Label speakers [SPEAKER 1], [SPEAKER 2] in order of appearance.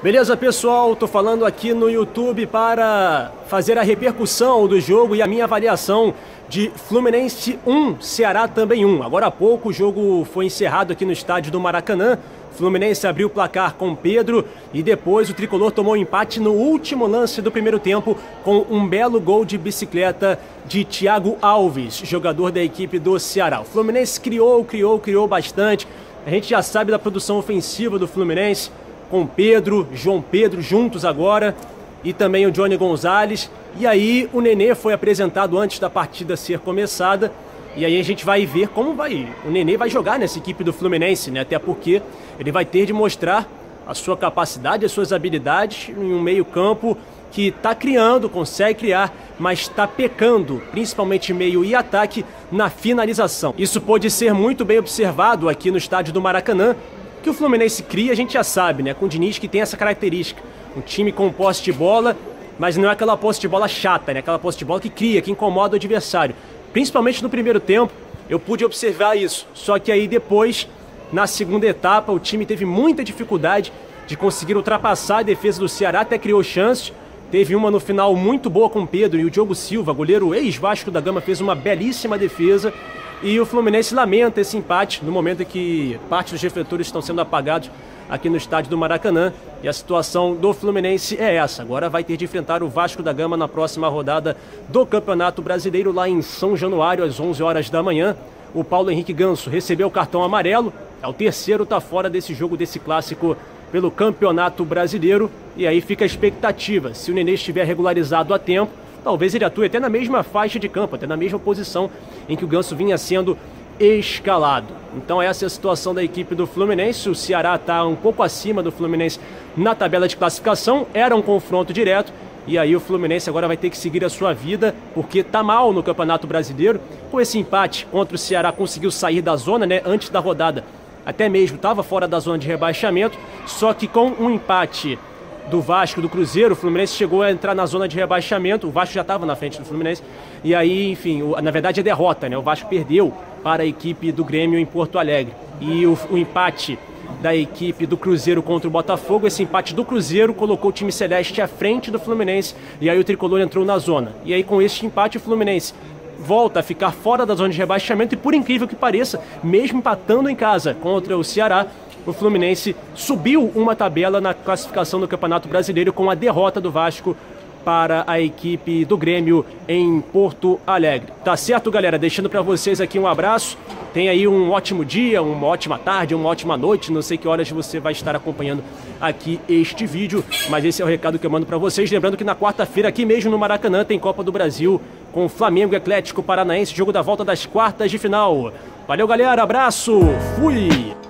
[SPEAKER 1] Beleza, pessoal? Tô falando aqui no YouTube para fazer a repercussão do jogo e a minha avaliação de Fluminense 1, Ceará também 1. Agora há pouco o jogo foi encerrado aqui no estádio do Maracanã. Fluminense abriu o placar com Pedro e depois o tricolor tomou um empate no último lance do primeiro tempo com um belo gol de bicicleta de Thiago Alves, jogador da equipe do Ceará. O Fluminense criou bastante. A gente já sabe da produção ofensiva do Fluminense, com Pedro, João Pedro juntos agora e também o Johnny Gonzalez. E aí o Nenê foi apresentado antes da partida ser começada. E aí a gente vai ver como o Nenê vai jogar nessa equipe do Fluminense, né? Até porque ele vai ter de mostrar a sua capacidade, as suas habilidades em um meio-campo que está criando, consegue criar, mas está pecando, principalmente meio e ataque, na finalização. Isso pode ser muito bem observado aqui no estádio do Maracanã. Que o Fluminense cria, a gente já sabe, né? Com o Diniz, que tem essa característica. Um time com posse de bola, mas não é aquela posse de bola chata, né? Aquela posse de bola que cria, que incomoda o adversário. Principalmente no primeiro tempo, eu pude observar isso. Só que aí depois, na segunda etapa, o time teve muita dificuldade de conseguir ultrapassar a defesa do Ceará, até criou chances. Teve uma no final muito boa com o Pedro e o Diogo Silva, goleiro ex-Vasco da Gama, fez uma belíssima defesa. E o Fluminense lamenta esse empate no momento em que parte dos refletores estão sendo apagados aqui no estádio do Maracanã. E a situação do Fluminense é essa. Agora vai ter de enfrentar o Vasco da Gama na próxima rodada do Campeonato Brasileiro lá em São Januário, às 11 horas da manhã. O Paulo Henrique Ganso recebeu o cartão amarelo. É o terceiro, tá fora desse jogo, desse clássico pelo Campeonato Brasileiro. E aí fica a expectativa. Se o Nenê estiver regularizado a tempo, talvez ele atue até na mesma faixa de campo, até na mesma posição em que o Ganso vinha sendo escalado. Então essa é a situação da equipe do Fluminense. O Ceará está um pouco acima do Fluminense na tabela de classificação. Era um confronto direto. E aí o Fluminense agora vai ter que seguir a sua vida, porque está mal no Campeonato Brasileiro. Com esse empate contra o Ceará conseguiu sair da zona, né? Antes da rodada até mesmo estava fora da zona de rebaixamento. Só que com um empate do Vasco, do Cruzeiro, o Fluminense chegou a entrar na zona de rebaixamento. O Vasco já estava na frente do Fluminense. E aí, enfim, na verdade é derrota, né? O Vasco perdeu para a equipe do Grêmio em Porto Alegre. E o empate da equipe do Cruzeiro contra o Botafogo, esse empate do Cruzeiro colocou o time celeste à frente do Fluminense. E aí o tricolor entrou na zona. E aí com esse empate o Fluminense volta a ficar fora da zona de rebaixamento. E por incrível que pareça, mesmo empatando em casa contra o Ceará, o Fluminense subiu uma tabela na classificação do Campeonato Brasileiro com a derrota do Vasco para a equipe do Grêmio em Porto Alegre. Tá certo, galera? Deixando para vocês aqui um abraço. Tenha aí um ótimo dia, uma ótima tarde, uma ótima noite. Não sei que horas você vai estar acompanhando aqui este vídeo, mas esse é o recado que eu mando para vocês. Lembrando que na quarta-feira, aqui mesmo no Maracanã, tem Copa do Brasil com Flamengo e Atlético Paranaense, jogo da volta das quartas de final. Valeu, galera. Abraço. Fui!